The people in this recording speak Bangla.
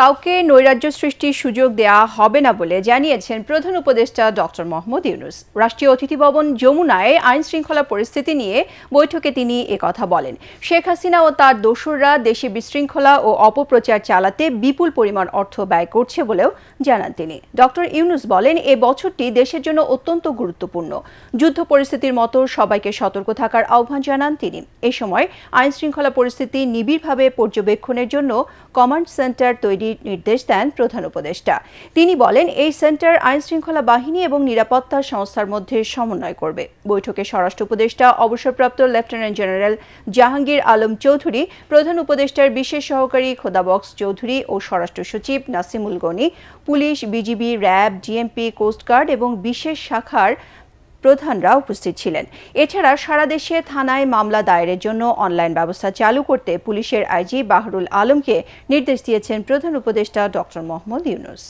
কাউকে নৈরাজ্য সৃষ্টির সুযোগ দেয়া হবে না বলে জানিয়েছেন প্রধান উপদেষ্টা ডক্টর মোহাম্মদ ইউনূস। রাষ্ট্রীয় অতিথি ভবন যমুনায় আইন শৃঙ্খলা পরিস্থিতি নিয়ে বৈঠকে তিনি একথা বলেন। শেখ হাসিনা ও তার দোসররা দেশে বিশৃঙ্খলা ও অপপ্রচার চালাতে বিপুল পরিমাণ অর্থ ব্যয় করছে বলেও জানান তিনি। ডক্টর ইউনূস বলেন, এ বছরটি দেশের জন্য অত্যন্ত গুরুত্বপূর্ণ। যুদ্ধ পরিস্থিতির মতো সবাইকে সতর্ক থাকার আহ্বান জানান তিনি। এ সময় আইন শৃঙ্খলা পরিস্থিতি নিবিড়ভাবে পর্যবেক্ষণের জন্য কমান্ড সেন্টার তৈরির নির্দেশ দেন প্রধান উপদেষ্টা। তিনি বলেন, এই সেন্টার আইন শৃঙ্খলা বাহিনী এবং নিরাপত্তা সংস্থার মধ্যে সমন্বয় করবে। বৈঠকে স্বরাষ্ট্র উপদেষ্টা অবসরপ্রাপ্ত লেফটেন্যান্ট জেনারেল জাহাঙ্গীর আলম চৌধুরী, প্রধান উপদেষ্টার বিশেষ সহকারী খোদাবক্স চৌধুরী ও স্বরাষ্ট্র সচিব Nasimul Gani, police, BGB, RAB, DMP, coast guard এবং বিশেষ শাখার প্রধানরা উপস্থিত ছিলেন। এছাড়া সারা দেশে থানায় মামলা দায়েরের জন্য অনলাইন ব্যবস্থা চালু করতে পুলিশের আইজি বাহরুল আলমকে নির্দেশ দিয়েছেন প্রধান উপদেষ্টা ডক্টর মোহাম্মদ ইউনূস।